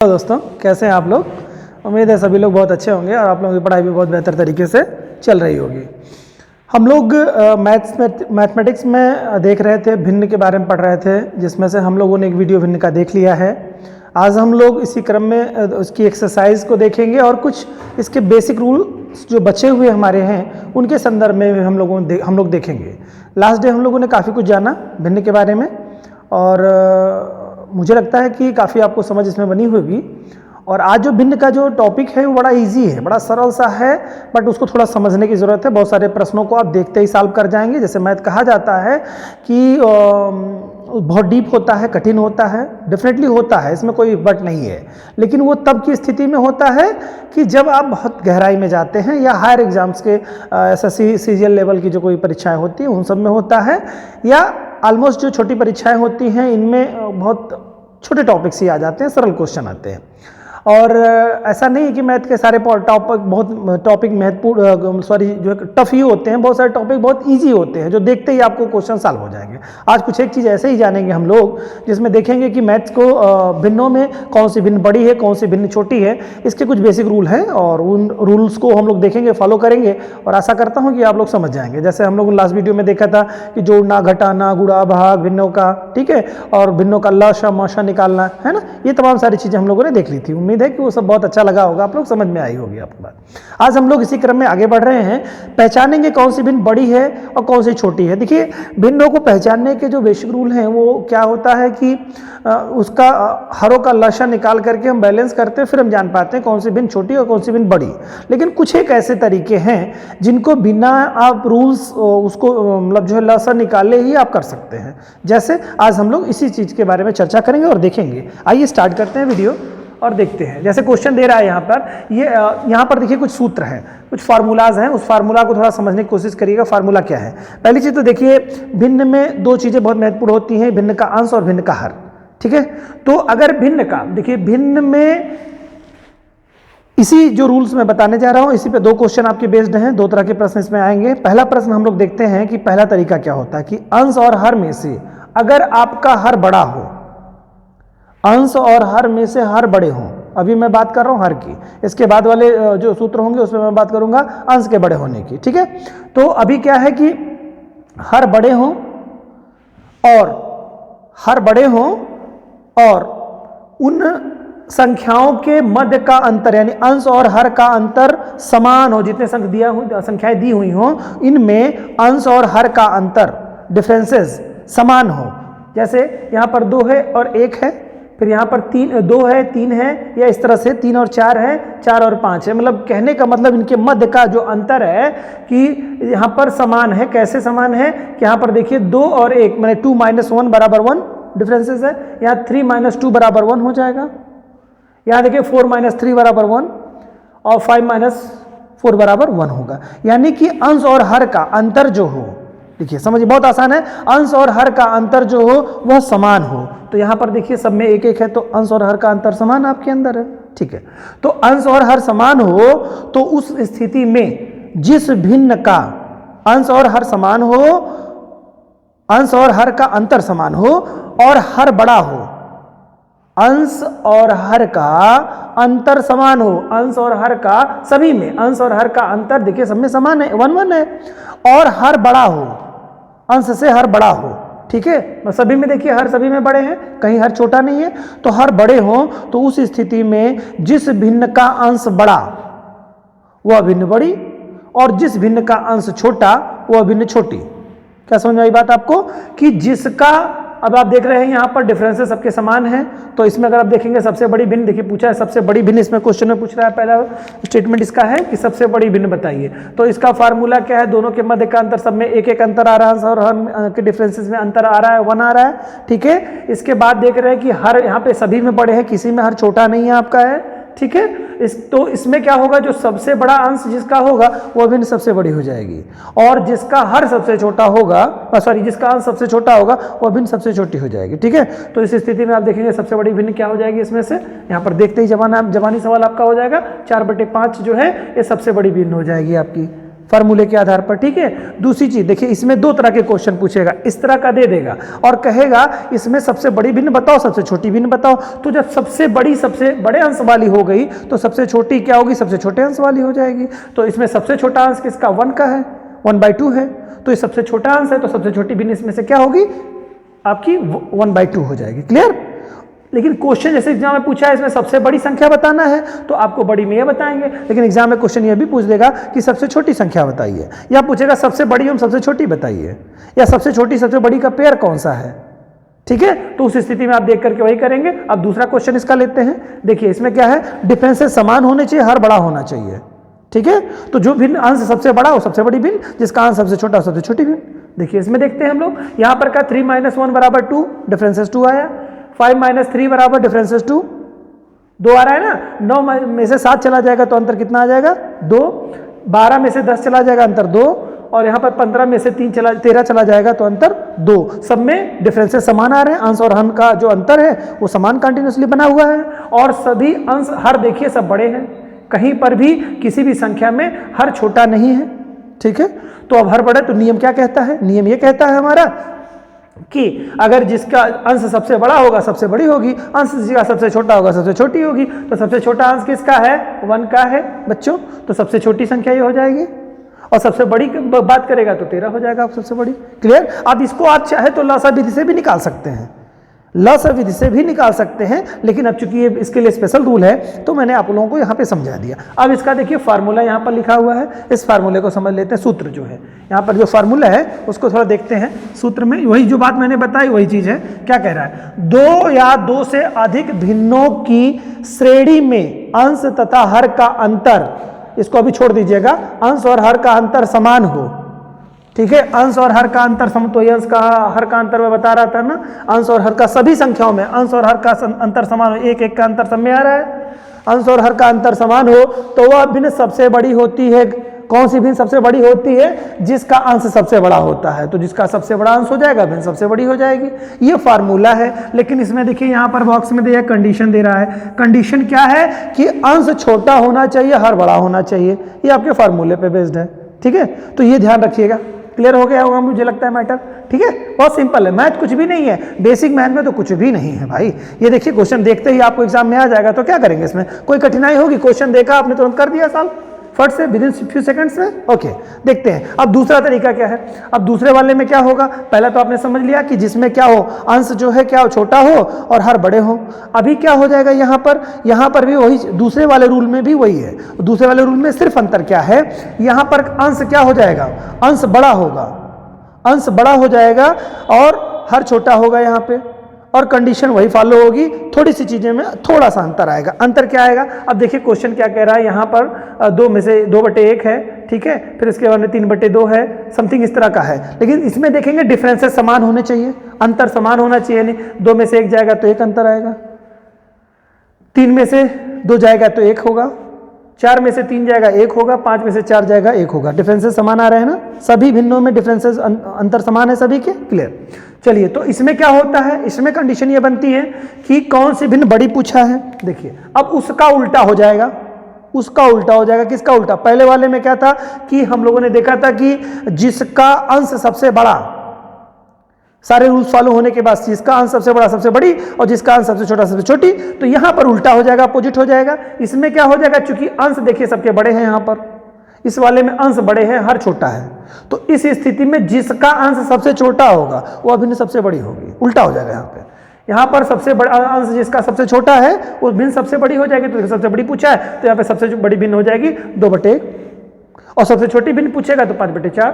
Hello दोस्तों, कैसे हैं आप लोग। उम्मीद है सभी लोग बहुत अच्छे होंगे और आप लोगों की पढ़ाई भी बहुत बेहतर तरीके से चल रही होगी। हम लोग मैथमेटिक्स में देख रहे थे, भिन्न के बारे में पढ़ रहे थे, जिसमें से हम लोगों ने एक वीडियो भिन्न का देख लिया है। आज हम लोग इसी क्रम में उसकी एक्सरसाइज को देखेंगे और कुछ इसके बेसिक रूल जो बचे हुए हमारे हैं उनके संदर्भ में हम लोग देखेंगे। लास्ट डे हम लोगों ने काफ़ी कुछ जाना भिन्न के बारे में और मुझे लगता है कि काफ़ी आपको समझ इसमें बनी होगी। और आज जो भिन्न का जो टॉपिक है वो बड़ा इजी है, बड़ा सरल सा है, बट उसको थोड़ा समझने की ज़रूरत है। बहुत सारे प्रश्नों को आप देखते ही सॉल्व कर जाएंगे। जैसे मैथ कहा जाता है कि बहुत डीप होता है, कठिन होता है, डेफिनेटली होता है, इसमें कोई बट नहीं है। लेकिन वो तब की स्थिति में होता है कि जब आप बहुत गहराई में जाते हैं या हायर एग्जाम्स के एसएससी सीजीएल लेवल की जो कोई परीक्षाएँ होती हैं उन सब में होता है, या ऑलमोस्ट जो छोटी परीक्षाएं होती हैं इनमें बहुत छोटे टॉपिक्स ही आ जाते हैं, सरल क्वेश्चन आते हैं। और ऐसा नहीं है कि मैथ के सारे टॉपिक महत्वपूर्ण जो है टफ ही होते हैं। बहुत सारे टॉपिक बहुत इजी होते हैं जो देखते ही आपको क्वेश्चन सॉल्व हो जाएंगे। आज कुछ एक चीज़ ऐसे ही जानेंगे हम लोग जिसमें देखेंगे कि मैथ्स को भिन्नों में कौन सी भिन्न बड़ी है, कौन सी भिन्न छोटी है, इसके कुछ बेसिक रूल हैं और उन रूल्स को हम लोग देखेंगे, फॉलो करेंगे और आशा करता हूँ कि आप लोग समझ जाएंगे। जैसे हम लोग लास्ट वीडियो में देखा था कि जोड़ना, घटाना, गुणा, भाग, भिन्नों का, ठीक है, और भिन्नों का लशा मशा निकालना है ना, ये तमाम सारी चीज़ें हम लोगों ने देख ली थी। उम्मीद है कि वो सब बहुत अच्छा लगा होगा, आप लोग समझ में आई होगी आपको बात। आज हम लोग इसी क्रम में आगे बढ़ रहे हैं, पहचानेंगे कौन सी भिन्न बड़ी है और कौन सी छोटी है। देखिए, भिन्नों को पहचानने के जो बेसिक रूल हैं वो क्या होता है कि उसका हरों का लशा निकाल करके हम बैलेंस करते हैं, फिर हम जान पाते हैं कौन सी भिन्न छोटी और कौन सी भिन्न बड़ी। लेकिन कुछ एक ऐसे तरीके हैं जिनको बिना आप रूल्स उसको मतलब जो है लशा निकाले ही आप कर सकते हैं। जैसे आज हम लोग इसी चीज़ के बारे में चर्चा करेंगे और देखेंगे। आइए स्टार्ट करते हैं वीडियो और देखते हैं। जैसे क्वेश्चन दे रहा है यहाँ पर, यहाँ पर देखिए कुछ सूत्र हैं, कुछ फार्मूलाज हैं, उस फार्मूला को थोड़ा समझने की कोशिश करिएगा। फार्मूला क्या है? पहली चीज़ तो देखिए, भिन्न में दो चीज़ें बहुत महत्वपूर्ण होती हैं, भिन्न का अंश और भिन्न का हर, ठीक है। तो अगर भिन्न का, देखिए भिन्न में इसी जो रूल्स मैं बताने जा रहा हूँ इसी पे दो क्वेश्चन आपके बेस्ड हैं, दो तरह के प्रश्न इसमें आएंगे। पहला प्रश्न हम लोग देखते हैं कि पहला तरीका क्या होता है कि अंश और हर में से अगर आपका हर बड़ा हो, अंश और हर में से हर बड़े हों, अभी मैं बात कर रहा हूं हर की, इसके बाद वाले जो सूत्र होंगे उसमें मैं बात करूंगा अंश के बड़े होने की, ठीक है। तो अभी क्या है कि हर बड़े हों और हर बड़े हों और उन संख्याओं के मध्य का अंतर यानी अंश और हर का अंतर समान हो, जितने संख्याएं दी हुई हों इनमें अंश और हर का अंतर डिफरेंसेस समान हो। जैसे यहाँ पर 2 है और 1 है, फिर यहाँ पर 2 है 3 है, या इस तरह से 3 और 4 है, 4 और 5 है। मतलब कहने का मतलब इनके मध्य का जो अंतर है कि यहाँ पर समान है। कैसे समान है कि यहाँ पर देखिए 2 और 1 मैंने 2 - 1 बराबर 1 डिफरेंसेस है, यहाँ 3 - 2 बराबर 1 हो जाएगा। यहाँ देखिए 4 - 3 बराबर 1 और 5 - 4 बराबर 1 होगा। यानी कि अंश और हर का अंतर जो हो, देखिए समझिए बहुत आसान है, अंश और हर का अंतर जो हो वह समान हो। तो यहाँ पर देखिए सब में 1 है, तो अंश और हर का अंतर समान आपके अंदर है, ठीक है। तो अंश और हर समान हो तो उस स्थिति में जिस भिन्न का अंश और हर समान हो, अंश और हर का अंतर समान हो और हर बड़ा हो, अंश और हर का अंतर समान हो, अंश और हर का सभी में अंश और हर का अंतर देखिए सब में समान है, 1 है, और हर बड़ा हो, अंश से हर बड़ा हो, ठीक है। सभी में देखिए हर सभी में बड़े हैं, कहीं हर छोटा नहीं है, तो हर बड़े हों तो उस स्थिति में जिस भिन्न का अंश बड़ा वह भिन्न बड़ी और जिस भिन्न का अंश छोटा वह भिन्न छोटी। क्या समझ में आई बात आपको कि जिसका, अब आप देख रहे हैं यहाँ पर डिफरेंसेस सबके समान हैं, तो इसमें अगर आप देखेंगे सबसे बड़ी भिन्न, देखिए पूछा है सबसे बड़ी भिन्न, इसमें क्वेश्चन में पूछ रहा है, पहला स्टेटमेंट इसका है कि सबसे बड़ी भिन्न बताइए। तो इसका फार्मूला क्या है? दोनों के मध्य का अंतर, सब में 1 अंतर आ रहा है और हर के डिफरेंसेस में अंतर आ रहा है, 1 आ रहा है, ठीक है। इसके बाद देख रहे हैं कि हर यहाँ पे सभी में बड़े हैं, किसी में हर छोटा नहीं है आपका है, ठीक है। तो इसमें क्या होगा, जो सबसे बड़ा अंश जिसका होगा वह भिन्न सबसे बड़ी हो जाएगी और जिसका हर सबसे छोटा होगा, जिसका अंश सबसे छोटा होगा वह भिन्न सबसे छोटी हो जाएगी, ठीक है। तो इस स्थिति में आप देखेंगे सबसे बड़ी भिन्न क्या हो जाएगी इसमें से, यहाँ पर देखते ही जवानी सवाल आपका हो जाएगा, 4/5 जो है ये सबसे बड़ी भिन्न हो जाएगी आपकी। फार्मूले के आधार पर, ठीक है। दूसरी चीज देखिए, इसमें दो तरह के क्वेश्चन पूछेगा, इस तरह का दे देगा और कहेगा इसमें सबसे बड़ी भिन्न बताओ, सबसे छोटी भिन्न बताओ। तो जब सबसे बड़ी सबसे बड़े अंश वाली हो गई तो सबसे छोटी क्या होगी, सबसे छोटे अंश वाली हो जाएगी। तो इसमें सबसे छोटा अंश किसका, 1 का है, 1/2 है, तो ये सबसे छोटा अंश है, तो सबसे छोटी भिन्न इसमें से क्या होगी, आपकी 1/2 हो जाएगी। क्लियर। लेकिन क्वेश्चन जैसे एग्जाम में पूछा है इसमें सबसे बड़ी संख्या बताना है तो आपको बड़ी में ये बताएंगे, लेकिन एग्जाम में क्वेश्चन ये भी पूछ देगा कि सबसे छोटी संख्या बताइए, या पूछेगा सबसे बड़ी और सबसे छोटी बताइए, या सबसे छोटी सबसे बड़ी का पेयर कौन सा है, ठीक है। तो उस स्थिति में आप देख करके वही करेंगे। अब दूसरा क्वेश्चन इसका लेते हैं। देखिए इसमें क्या है, डिफरेंसेस समान होने चाहिए, हर बड़ा होना चाहिए, ठीक है। तो जो भिन्न अंश सबसे बड़ा हो सबसे बड़ी भिन्न, जिसका अंश सबसे छोटा हो सबसे छोटी भिन्न। देखिए इसमें देखते हैं हम लोग, यहाँ पर का 3 - 1 = 2, डिफरेंसेस 2 आया। 5 - 3 बराबर डिफरेंसेस 2 आ रहा है ना। 9 में से 7 चला जाएगा तो अंतर कितना आ जाएगा, 2। 12 में से 10 चला जाएगा, अंतर 2। और यहाँ पर 15 में से 13 चला जाएगा तो अंतर 2। सब में डिफरेंसेस समान आ रहे हैं, अंश और हर का जो अंतर है वो समान कंटिन्यूसली बना हुआ है। और सभी अंश हर देखिए सब बड़े हैं, कहीं पर भी किसी भी संख्या में हर छोटा नहीं है, ठीक है। तो अब हर बड़े, तो नियम क्या कहता है, नियम ये कहता है हमारा कि अगर जिसका अंश सबसे बड़ा होगा सबसे बड़ी होगी, अंश जिसका सबसे छोटा होगा सबसे छोटी होगी। तो सबसे छोटा अंश किसका है, 1 का है बच्चों, तो सबसे छोटी संख्या ये हो जाएगी। और सबसे बड़ी बात करेगा तो 13 हो जाएगा आप सबसे बड़ी। क्लियर। अब इसको आप चाहे तो लसा विधि से भी निकाल सकते हैं, लसा विधि से भी निकाल सकते हैं, लेकिन अब चूंकि ये इसके लिए स्पेशल रूल है तो मैंने आप लोगों को यहाँ पे समझा दिया। अब इसका देखिए फार्मूला यहाँ पर लिखा हुआ है, इस फार्मूले को समझ लेते हैं। सूत्र जो है यहाँ पर जो फार्मूला है उसको थोड़ा देखते हैं। सूत्र में वही जो बात मैंने बताई वही चीज है। क्या कह रहा है, 2 या 2 से अधिक भिन्नों की श्रेणी में अंश तथा हर का अंतर, इसको अभी छोड़ दीजिएगा, अंश और हर का अंतर समान हो, ठीक है। अंश और हर का अंतर सम, तो ये अंश का हर का अंतर मैं बता रहा था ना, अंश और हर का सभी संख्याओं में अंश और हर का अंतर समान हो, 1 का अंतर सब में आ रहा है, अंश और हर का अंतर समान हो तो वह भिन्न सबसे बड़ी होती है। कौन सी भिन्न सबसे बड़ी होती है, जिसका अंश सबसे बड़ा होता है। तो जिसका सबसे बड़ा अंश हो जाएगा भिन्न सबसे बड़ी हो जाएगी, ये फार्मूला है। लेकिन इसमें देखिए यहाँ पर बॉक्स में दिया कंडीशन दे रहा है। कंडीशन क्या है कि अंश छोटा होना चाहिए, हर बड़ा होना चाहिए। ये आपके फार्मूले पे बेस्ड है, ठीक है। तो ये ध्यान रखिएगा। क्लियर हो गया होगा मुझे लगता है मैटर, ठीक है। बहुत सिंपल है, मैथ कुछ भी नहीं है, बेसिक मैथ में तो कुछ भी नहीं है भाई। ये देखिए क्वेश्चन देखते ही आपको एग्जाम में आ जाएगा, तो क्या करेंगे इसमें, कोई कठिनाई होगी, क्वेश्चन देखा आपने तुरंत कर दिया सॉल्व फट से विदिन फ्यू सेकंड्स में। ओके देखते हैं अब दूसरा तरीका क्या है। अब दूसरे वाले में क्या होगा, पहला तो आपने समझ लिया कि जिसमें क्या हो, अंश जो है क्या हो, छोटा हो और हर बड़े हो। अभी क्या हो जाएगा यहाँ पर भी वही, दूसरे वाले रूल में भी वही है। दूसरे वाले रूल में सिर्फ अंतर क्या है, यहाँ पर अंश क्या हो जाएगा, अंश बड़ा होगा, अंश बड़ा हो जाएगा और हर छोटा होगा यहाँ पे, और कंडीशन वही फॉलो होगी। थोड़ी सी चीजें में थोड़ा सा अंतर आएगा। अंतर क्या आएगा, अब देखिए क्वेश्चन क्या कह रहा है, यहाँ पर 2 में से 2/1 है, ठीक है। फिर इसके बाद में 3/2 है, समथिंग इस तरह का है। लेकिन इसमें देखेंगे डिफरेंसेस समान होने चाहिए, अंतर समान होना चाहिए। नहीं 2 में से 1 जाएगा तो 1 अंतर आएगा, 3 में से 2 जाएगा तो 1 होगा, 4 में से 3 जाएगा 1 होगा, 5 में से 4 जाएगा 1 होगा। डिफरेंसेस समान आ रहे हैं ना, सभी भिन्नों में डिफरेंसेस अंतर समान है सभी के। क्लियर। चलिए तो इसमें क्या होता है, इसमें कंडीशन ये बनती है कि कौन सी भिन्न बड़ी पूछा है। देखिए अब उसका उल्टा हो जाएगा, उसका उल्टा हो जाएगा। किसका उल्टा, पहले वाले में क्या था कि हम लोगों ने देखा था कि जिसका अंश सबसे बड़ा, सारे रूल्स फॉलो होने के बाद जिसका अंश सबसे बड़ा सबसे बड़ी और जिसका अंश सबसे छोटा सबसे छोटी। तो यहां पर उल्टा हो जाएगा, अपोजिट हो जाएगा। इसमें क्या हो जाएगा, चूंकि अंश देखिए सबके बड़े हैं, यहां पर इस वाले में अंश बड़े हैं, हर छोटा है। तो इस स्थिति में जिसका अंश सबसे छोटा होगा वो भिन्न सबसे बड़ी होगी, उल्टा हो जाएगा। यहाँ पर सबसे बड़ा अंश जिसका सबसे छोटा है वो भिन्न सबसे बड़ी हो जाएगी। तो सबसे बड़ी पूछा है तो यहाँ पे सबसे बड़ी भिन्न हो जाएगी 2/1, और सबसे छोटी भिन्न पूछेगा तो 5/4।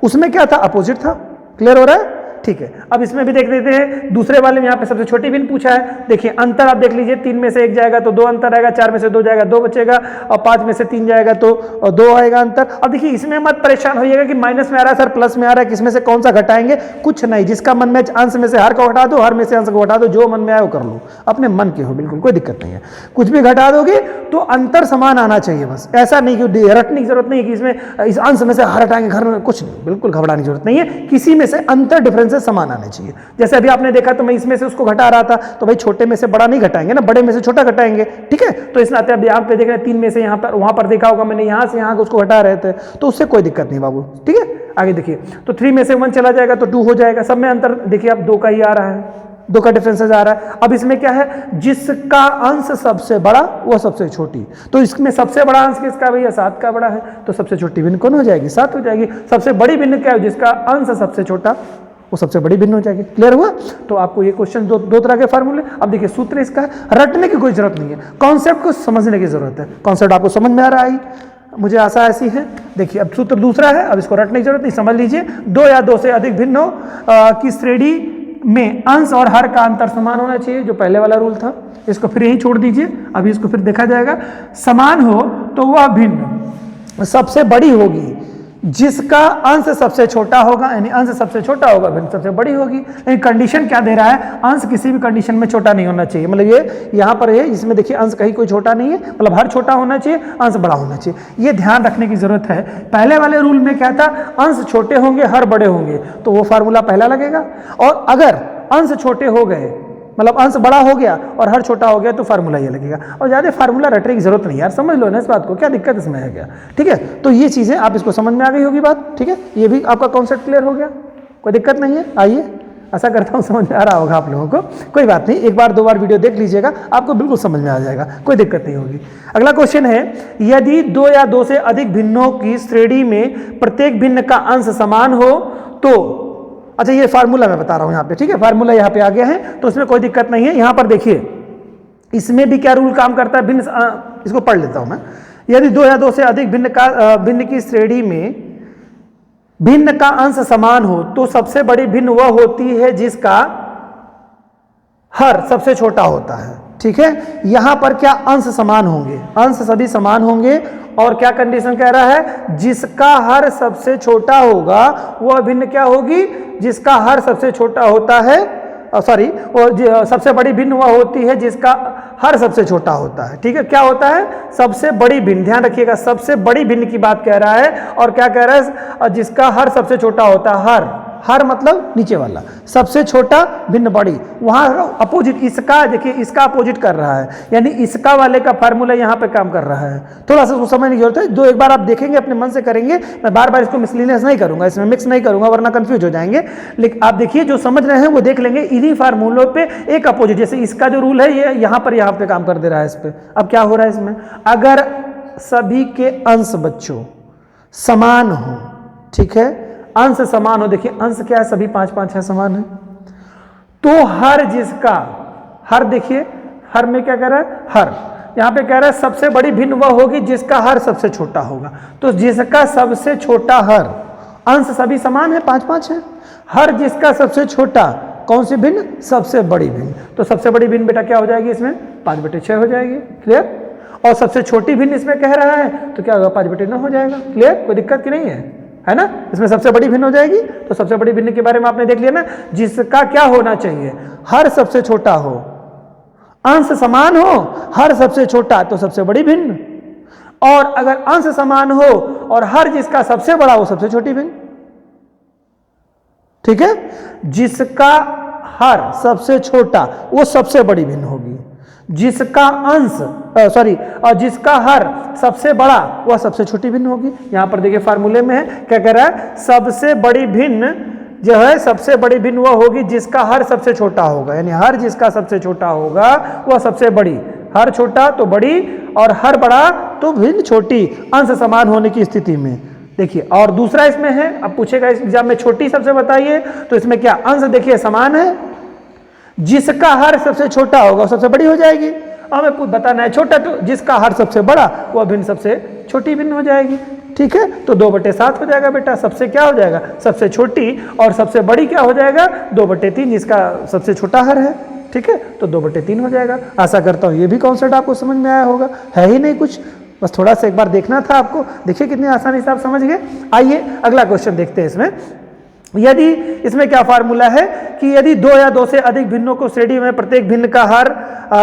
उसमें क्या था, अपोजिट था। क्लियर हो रहा है, ठीक है। अब इसमें भी देख लेते हैं, दूसरे वाले में यहाँ पे सबसे छोटी भिन्न पूछा है। देखिए अंतर आप देख लीजिए, 3 में से 1 जाएगा तो 2 अंतर आएगा, 4 में से 2 जाएगा 2 बचेगा, और 5 में से 3 जाएगा तो 2 आएगा अंतर। अब देखिए इसमें मत परेशान होइएगा कि माइनस में आ रहा है सर, प्लस में आ रहा है, किसमें से कौन सा घटाएंगे, कुछ नहीं। जिसका मन में अंश में से हर को घटा दो, हर में से अंश को घटा दो, जो मन में आए वो कर लो, अपने मन के हो, बिल्कुल कोई दिक्कत नहीं है। कुछ भी घटा दोगे तो अंतर समान आना चाहिए, बस ऐसा नहीं कि रटने की जरूरत नहीं है कि इसमें इस अंश में से हर हटाएंगे, घर में कुछ नहीं, बिल्कुल घबराने की जरूरत नहीं है। किसी में से अंतर डिफरेंस डिफरेंसेस समान आने चाहिए। जैसे अभी आपने देखा तो मैं इसमें से उसको घटा रहा था, तो भाई छोटे में से बड़ा नहीं घटाएंगे ना, बड़े में से छोटा घटाएंगे, ठीक है। तो इस नाते अब यहाँ पे देख रहे हैं 3 में से यहाँ पर, वहां पर देखा होगा मैंने यहाँ से यहाँ उसको घटा रहे थे, तो उससे कोई दिक्कत नहीं बाबू, ठीक है। आगे देखिए, तो 3 में से 1 चला जाएगा तो 2 हो जाएगा, सब में अंतर देखिए अब 2 का ही आ रहा है, 2 का डिफरेंसेस आ रहा है। अब इसमें क्या है, जिसका अंश सबसे बड़ा वो सबसे छोटी, तो इसमें सबसे बड़ा अंश किसका भैया, 7 का बड़ा है, तो सबसे छोटी भिन्न कौन हो जाएगी, 7 हो जाएगी। सबसे बड़ी भिन्न क्या है, जिसका अंश सबसे छोटा वो सबसे बड़ी भिन्न हो जाएगी। क्लियर हुआ। तो आपको ये क्वेश्चन दो तरह के फार्मूले। अब देखिए सूत्र इसका रटने की कोई जरूरत नहीं है, कॉन्सेप्ट को समझने की जरूरत है। कॉन्सेप्ट आपको समझ में आ रहा है, मुझे आशा ऐसी है। देखिए अब सूत्र दूसरा है, अब इसको रटने की जरूरत नहीं, समझ लीजिए। 2 या 2 से अधिक भिन्नों की श्रेणी में अंश और हर का अंतर समान होना चाहिए, जो पहले वाला रूल था, इसको फिर यहीं छोड़ दीजिए, अभी इसको फिर देखा जाएगा। समान हो तो वह भिन्न सबसे बड़ी होगी, जिसका अंश सबसे छोटा होगा, यानी अंश सबसे छोटा होगा, भिन्न सबसे बड़ी होगी। लेकिन कंडीशन क्या दे रहा है, अंश किसी भी कंडीशन में छोटा नहीं होना चाहिए, मतलब ये यहाँ पर है, इसमें देखिए अंश कहीं कोई छोटा नहीं है, मतलब हर छोटा होना चाहिए, अंश बड़ा होना चाहिए। ये ध्यान रखने की जरूरत है। पहले वाले रूल में क्या था, अंश छोटे होंगे हर बड़े होंगे, तो वो फार्मूला पहला लगेगा। और अगर अंश छोटे हो गए, मतलब अंश बड़ा हो गया और हर छोटा हो गया, तो फार्मूला ये लगेगा। और ज़्यादा फार्मूला रटने की जरूरत नहीं यार, समझ लो ना इस बात को, क्या दिक्कत इसमें है क्या, ठीक है। तो ये चीज़ें आप इसको समझ में आ गई होगी बात, ठीक है। ये भी आपका कॉन्सेप्ट क्लियर हो गया, कोई दिक्कत नहीं है। आइए, आशा करता हूँ समझ में आ रहा होगा आप लोगों को। कोई बात नहीं, 1 बार 2 बार वीडियो देख लीजिएगा, आपको बिल्कुल समझ में आ जाएगा, कोई दिक्कत नहीं होगी। अगला क्वेश्चन है, यदि 2 या 2 से अधिक भिन्नों की श्रेणी में प्रत्येक भिन्न का अंश समान हो तो, अच्छा ये फार्मूला मैं बता रहा हूं यहाँ पे, ठीक है। फार्मूला यहाँ पे आ गया है, तो उसमें कोई दिक्कत नहीं है। यहाँ पर देखिए, इसमें भी क्या रूल काम करता है, भिन्न, इसको पढ़ लेता हूं मैं। यदि 2 या 2 से अधिक भिन्न की श्रेणी में भिन्न का अंश समान हो तो सबसे बड़ी भिन्न वह होती है जिसका हर सबसे छोटा होता है, ठीक है। यहां पर क्या अंश समान होंगे, अंश सभी समान होंगे, और क्या कंडीशन कह रहा है, जिसका हर सबसे छोटा होगा वह भिन्न क्या होगी, जिसका हर सबसे छोटा होता है, सॉरी, वो सबसे बड़ी भिन्न वह होती है जिसका हर सबसे छोटा होता है, ठीक है। क्या होता है, सबसे बड़ी भिन्न, ध्यान रखिएगा, सबसे बड़ी भिन्न की बात कह रहा है। और क्या कह रहा है, जिसका हर सबसे छोटा होता है, हर मतलब नीचे वाला, सबसे छोटा भिन्न बड़ी, वहां अपोजिट, इसका देखिए, इसका अपोजिट कर रहा है, यानी इसका वाले का फार्मूला यहाँ पे काम कर रहा है। थोड़ा सा समझने की जरूरत है, 1 बार आप देखेंगे, अपने मन से करेंगे, मैं बार बार इसको मिसलीनियस नहीं करूंगा, इसमें मिक्स नहीं करूंगा, वरना कंफ्यूज हो जाएंगे। लेकिन आप देखिए, जो समझ रहे हैं वो देख लेंगे, इन्हीं फार्मूलों पे एक अपोजिट, जैसे इसका जो रूल है ये यहाँ पे काम कर दे रहा है इस पे। अब क्या हो रहा है इसमें, अगर सभी के अंश बच्चों समान हो, ठीक है, अंश समान हो, देखिए अंश क्या है, सभी 5-5 है, समान है, तो हर जिसका, हर देखिए, हर में क्या कह रहा है, हर, यहां पे कह रहा है सबसे बड़ी भिन्न वह होगी जिसका हर सबसे छोटा होगा, तो जिसका सबसे छोटा हर, अंश सभी समान है, 5-5 है, हर जिसका सबसे छोटा, कौन सी भिन्न, सबसे बड़ी भिन्न, तो सबसे बड़ी भिन्न बेटा क्या हो जाएगी इसमें, 5/6 हो जाएगी। क्लियर। और सबसे छोटी भिन्न इसमें कह रहा है, तो क्या होगा, 5/9 हो जाएगा। क्लियर, कोई दिक्कत की नहीं है ना, इसमें सबसे बड़ी भिन्न हो जाएगी। तो सबसे बड़ी भिन्न के बारे में आपने देख लिया ना, जिसका क्या होना चाहिए, हर सबसे छोटा हो, अंश समान हो, हर सबसे छोटा, तो सबसे बड़ी भिन्न। और अगर अंश समान हो और हर जिसका सबसे बड़ा हो, सबसे छोटी भिन्न, ठीक है। जिसका हर सबसे छोटा वो सबसे बड़ी भिन्न होगी, जिसका अंश और जिसका हर सबसे बड़ा वह सबसे छोटी भिन्न होगी। यहां पर देखिए फार्मूले में है, क्या कह रहा है, सबसे बड़ी भिन्न जो है, सबसे बड़ी भिन्न वह होगी जिसका हर सबसे छोटा होगा, यानी हर जिसका सबसे छोटा होगा वह सबसे बड़ी, हर छोटा तो बड़ी और हर बड़ा तो भिन्न छोटी, अंश समान होने की स्थिति में। देखिए, और दूसरा इसमें है, अब पूछेगा इस एग्जाम में छोटी सबसे बताइए, तो इसमें क्या, अंश देखिए समान है, जिसका हर सबसे छोटा होगा सबसे बड़ी हो जाएगी, हमें बताना है छोटा, तो जिसका हर सबसे बड़ा वह भिन्न सबसे छोटी भिन्न हो जाएगी। ठीक है, तो 2/7 हो जाएगा बेटा, सबसे क्या हो जाएगा, सबसे छोटी, और सबसे बड़ी क्या हो जाएगा 2/3, जिसका सबसे छोटा हर है। ठीक है, तो 2/3 हो जाएगा। आशा करता हूँ ये भी कॉन्सेप्ट आपको समझ में आया होगा, है ही नहीं कुछ, बस थोड़ा सा एक बार देखना था आपको। देखिए कितनी आसानी से आप समझ गए। आइए अगला क्वेश्चन देखते हैं। इसमें इसमें क्या फार्मूला है कि यदि 2 या 2 से अधिक भिन्नों को श्रेणी में प्रत्येक भिन्न का हर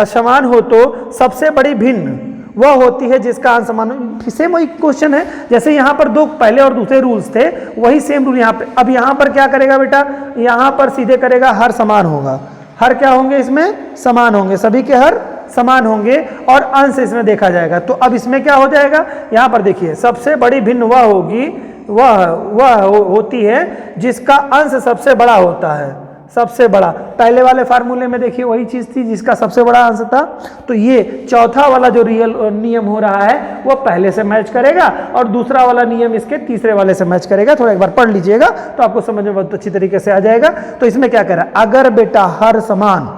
समान हो तो सबसे बड़ी भिन्न वह होती है जिसका अंश समान। सेम वही क्वेश्चन है, जैसे यहाँ पर दो पहले और दूसरे रूल्स थे, वही सेम रूल यहाँ पे। अब यहाँ पर क्या करेगा बेटा, यहाँ पर सीधे करेगा हर समान होगा। हर क्या होंगे इसमें, समान होंगे, सभी के हर समान होंगे और अंश इसमें देखा जाएगा। तो अब इसमें क्या हो जाएगा, यहाँ पर देखिए सबसे बड़ी भिन्न वह होगी, वह होती है जिसका अंश सबसे बड़ा होता है, सबसे बड़ा। पहले वाले फार्मूले में देखिए वही चीज थी, जिसका सबसे बड़ा अंश था। तो ये चौथा वाला जो रियल नियम हो रहा है वो पहले से मैच करेगा और दूसरा वाला नियम इसके तीसरे वाले से मैच करेगा। थोड़ा एक बार पढ़ लीजिएगा तो आपको समझ में बहुत अच्छी तरीके से आ जाएगा। तो इसमें क्या कह रहा है, अगर बेटा हर समान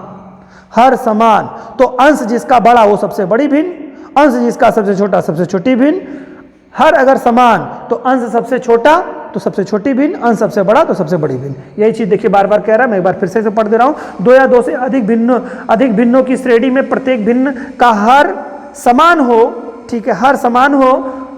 तो अंश जिसका बड़ा वो सबसे बड़ी भिन्न, अंश जिसका सबसे छोटा सबसे छोटी भिन्न। हर अगर समान तो अंश सबसे छोटा तो सबसे छोटी भिन्न, अंश सबसे बड़ा तो सबसे बड़ी भिन्न। यही चीज देखिए बार बार कह रहा है, मैं एक बार फिर से पढ़ दे रहा हूं। दो या दो से अधिक भिन्नों की श्रेणी में प्रत्येक भिन्न का हर समान हो, ठीक है, हर समान हो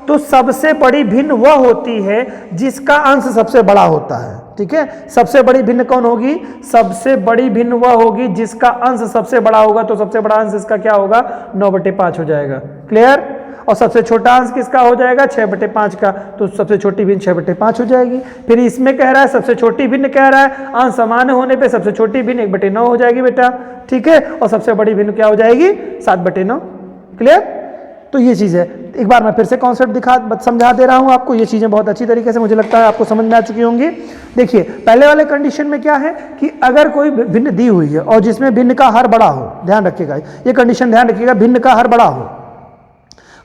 तो सबसे बड़ी भिन्न वह होती है जिसका अंश सबसे बड़ा होता है। ठीक है, सबसे बड़ी भिन्न कौन होगी, सबसे बड़ी भिन्न वह होगी जिसका अंश सबसे बड़ा होगा। तो सबसे बड़ा अंश इसका क्या होगा, 9/5 हो जाएगा। क्लियर। और सबसे छोटा अंश किसका हो जाएगा, 6/5 का। तो सबसे छोटी भिन्न 6/5 हो जाएगी। फिर इसमें कह रहा है सबसे छोटी भिन्न कह रहा है अंश समान होने पे सबसे छोटी भिन्न 1/9 हो जाएगी बेटा। ठीक है, और सबसे बड़ी भिन्न क्या हो जाएगी, 7/9। क्लियर। तो ये चीज़ है, एक बार मैं फिर से कॉन्सेप्ट समझा दे रहा हूँ आपको। ये चीज़ें बहुत अच्छी तरीके से मुझे लगता है आपको समझ में आ चुकी होंगी। देखिए पहले वाले कंडीशन में क्या है कि अगर कोई भिन्न दी हुई है और जिसमें भिन्न का हर बड़ा हो, ध्यान रखिएगा ये कंडीशन, ध्यान रखिएगा, भिन्न का हर बड़ा हो।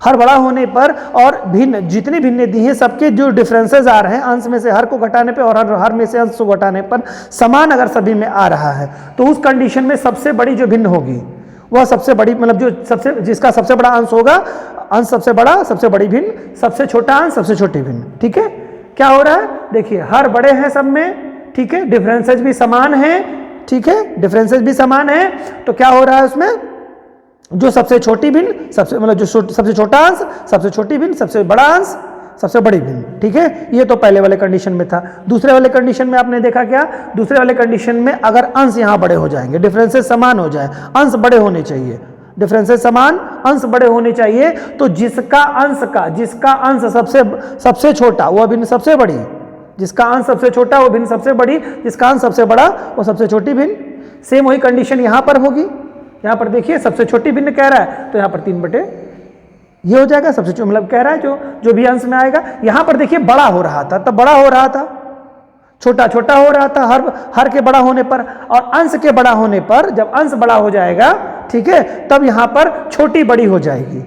हर बड़ा होने पर और भिन्न जितनी भिन्न दी हैं सबके जो डिफरेंसेस आ रहे हैं अंश में से हर को घटाने पे और हर में से अंश को घटाने पर समान अगर सभी में आ रहा है तो उस कंडीशन में सबसे बड़ी जो भिन्न होगी वह सबसे बड़ी, मतलब जो जिसका सबसे बड़ा अंश होगा, अंश सबसे बड़ा सबसे बड़ी भिन्न, सबसे छोटा अंश सबसे छोटी भिन्न। ठीक है, क्या हो रहा है, देखिए हर बड़े हैं सब में, ठीक है, डिफरेंसेस भी समान है, ठीक है, डिफरेंसेस भी समान है। तो क्या हो रहा है उसमें, जो सबसे छोटी भिन्न, सबसे मतलब जो सबसे छोटा अंश सबसे छोटी भिन्न, सबसे बड़ा अंश सबसे बड़ी भिन्न। ठीक है, ये तो पहले वाले कंडीशन में था। दूसरे वाले कंडीशन में आपने देखा क्या, दूसरे वाले कंडीशन में अगर अंश यहाँ बड़े हो जाएंगे, डिफरेंसेस समान हो जाए, अंश बड़े होने चाहिए, डिफरेंसेस समान, अंश बड़े होने चाहिए, तो जिसका अंश सबसे छोटा वो भिन्न सबसे बड़ी, जिसका अंश सबसे छोटा वो भिन्न सबसे बड़ी, जिसका अंश सबसे बड़ा वो सबसे छोटी भिन्न। सेम वही कंडीशन यहाँ पर होगी। यहाँ पर देखिए सबसे छोटी भिन्न कह रहा है तो यहाँ पर 3 ये हो जाएगा, सबसे मतलब कह रहा है जो भी अंश में आएगा। यहाँ पर देखिए बड़ा हो रहा था, तब बड़ा हो रहा था, छोटा छोटा हो रहा था, हर के बड़ा होने पर, और अंश के बड़ा होने पर जब अंश बड़ा हो जाएगा, ठीक है, तब यहाँ पर छोटी बड़ी हो जाएगी,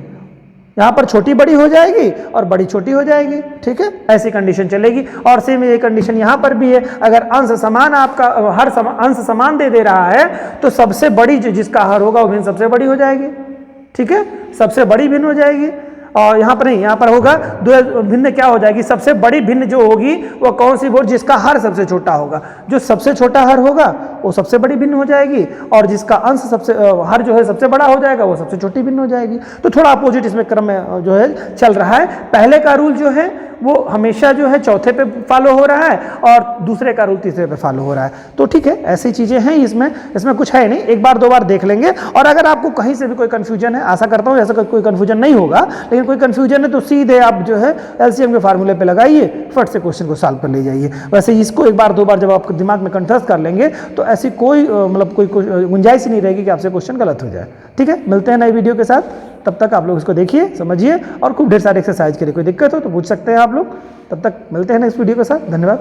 यहाँ पर छोटी बड़ी हो जाएगी और बड़ी छोटी हो जाएगी। ठीक है, ऐसी कंडीशन चलेगी। और सेम ये कंडीशन यहाँ पर भी है, अगर अंश समान आपका अंश समान दे रहा है तो सबसे बड़ी जिसका हर होगा वो भिन्न सबसे बड़ी हो जाएगी। ठीक है, सबसे बड़ी भिन्न हो जाएगी। और यहाँ पर नहीं, यहाँ पर होगा दो भिन्न क्या हो जाएगी, सबसे बड़ी भिन्न जो होगी वो कौन सी बोल, जिसका हर सबसे छोटा होगा, जो सबसे छोटा हर होगा वो सबसे बड़ी भिन्न हो जाएगी, और जिसका अंश सबसे हर जो है सबसे बड़ा हो जाएगा वो सबसे छोटी भिन्न हो जाएगी। तो थोड़ा अपोजिट इसमें क्रम में जो है चल रहा है। पहले का रूल जो है वो हमेशा जो है चौथे पे फॉलो हो रहा है और दूसरे का रूल तीसरे पे फॉलो हो रहा है। तो ठीक है, ऐसी चीजें हैं इसमें कुछ है नहीं, एक बार दो बार देख लेंगे। और अगर आपको कहीं से भी कोई कंफ्यूजन है, आशा करता हूँ ऐसा कोई कंफ्यूजन नहीं होगा, लेकिन कोई कंफ्यूजन है तो सीधे आप जो है एलसीएम के फार्मूले पे लगाइए, फट से क्वेश्चन को सॉल्व कर ले जाइए। वैसे इसको एक बार दो बार जब आप दिमाग में कंठस्थ कर लेंगे तो ऐसी कोई मतलब कोई गुंजाइश ही नहीं रहेगी कि आपसे क्वेश्चन गलत हो जाए। ठीक है, मिलते हैं नई वीडियो के साथ, तब तक आप लोग इसको देखिए, समझिए, और खूब ढेर सारे एक्सरसाइज के लिए कोई दिक्कत हो तो पूछ सकते हैं आप लोग। तब तक मिलते हैं नेक्स्ट वीडियो के साथ। धन्यवाद।